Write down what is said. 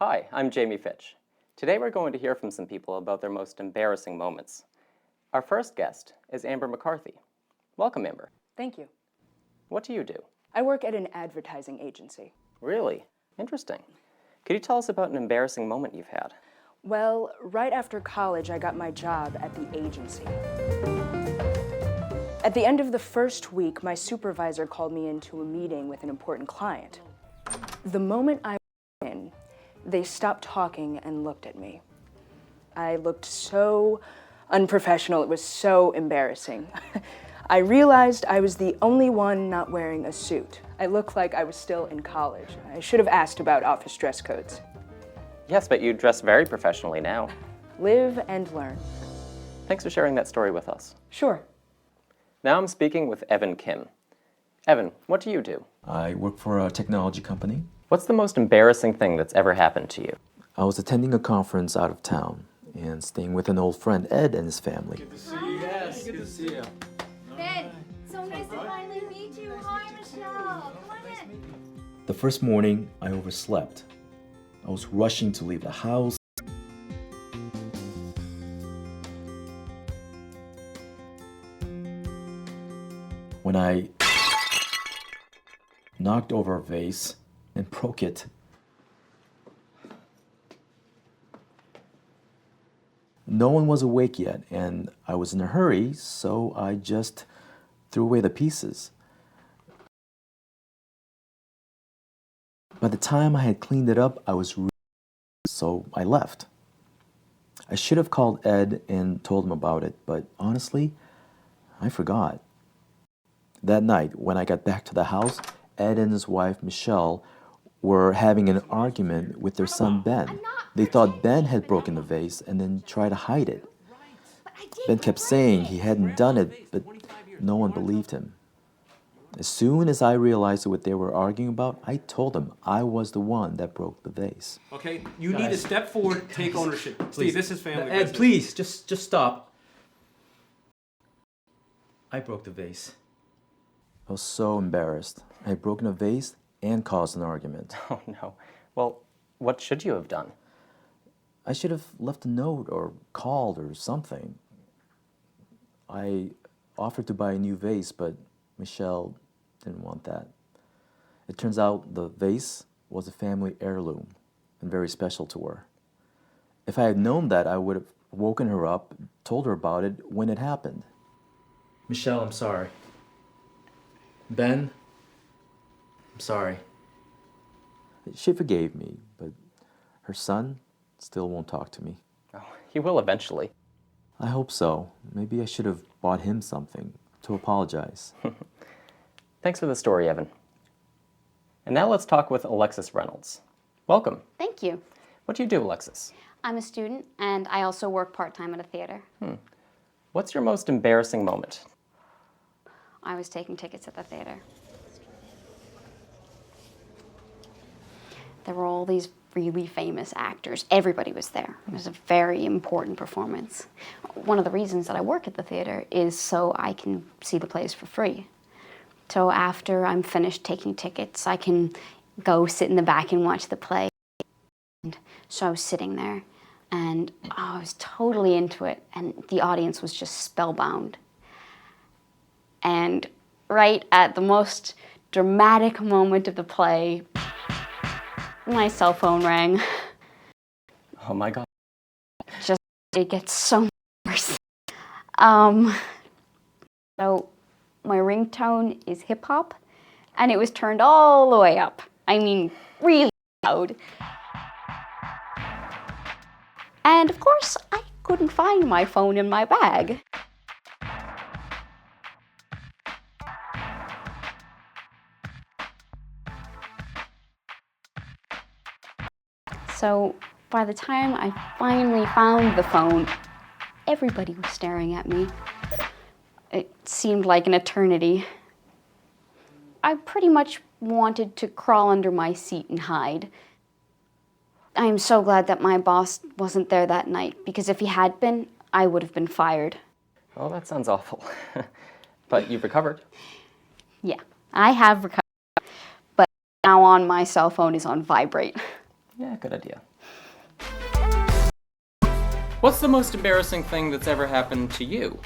Hi, I'm Jamie Fitch. Today we're going to hear from some people about their most embarrassing moments. Our first guest is Amber McCarthy. Welcome, Amber. Thank you. What do you do? I work at an advertising agency. Really? Interesting. Could you tell us about an embarrassing moment you've had? Well, right after college, I got my job at the agency. At the end of the first week, my supervisor called me into a meeting with an important client. The moment I walked in, they stopped talking and looked at me. I looked so unprofessional, it was so embarrassing. I realized I was the only one not wearing a suit. I looked like I was still in college. I should have asked about office dress codes. Yes, but you dress very professionally now. Live and learn. Thanks for sharing that story with us. Sure. Now I'm speaking with Evan Kim. Evan, what do you do? I work for a technology company. What's the most embarrassing thing that's ever happened to you? I was attending a conference out of town and staying with an old friend, Ed, and his family. Good to see you. Yes, good to see you. Ben, so nice to finally meet you. Hi, Michelle. Come on in. The first morning, I overslept. I was rushing to leave the house. When I knocked over a vase and broke it. No one was awake yet, and I was in a hurry, so I just threw away the pieces. By the time I had cleaned it up, I was so I left. I should have called Ed and told him about it, but honestly, I forgot. That night, when I got back to the house, Ed and his wife, Michelle, were having an argument with their son, Ben. They thought Ben had broken the vase and then tried to hide it. Ben kept saying he hadn't done it, but no one believed him. As soon as I realized what they were arguing about, I told them I was the one that broke the vase. Okay, you need to step forward, take ownership. Steve, this is family business. Ed, please, just stop. I broke the vase. I was so embarrassed. I had broken a vase and caused an argument. Oh no. Well, what should you have done? I should have left a note or called or something. I offered to buy a new vase, but Michelle didn't want that. It turns out the vase was a family heirloom and very special to her. If I had known that, I would have woken her up, told her about it when it happened. Michelle, I'm sorry. Ben, I'm sorry. She forgave me, but her son still won't talk to me. Oh, he will eventually. I hope so. Maybe I should have bought him something to apologize. Thanks for the story, Evan. And now let's talk with Alexis Reynolds. Welcome. Thank you. What do you do, Alexis? I'm a student, and I also work part-time at a theater. What's your most embarrassing moment? I was taking tickets at the theater. There were all these really famous actors. Everybody was there. It was a very important performance. One of the reasons that I work at the theater is so I can see the plays for free. So after I'm finished taking tickets, I can go sit in the back and watch the play. And so I was sitting there, and I was totally into it, and the audience was just spellbound. And right at the most dramatic moment of the play, my cell phone rang. Oh my God. It gets so worse. So my ringtone is hip hop, and it was turned all the way up. I mean, really loud. And of course, I couldn't find my phone in my bag. So by the time I finally found the phone, everybody was staring at me. It seemed like an eternity. I pretty much wanted to crawl under my seat and hide. I am so glad that my boss wasn't there that night, because if he had been, I would have been fired. Oh, that sounds awful. But you've recovered. Yeah, I have recovered, but now on my cell phone is on vibrate. Yeah, good idea. What's the most embarrassing thing that's ever happened to you?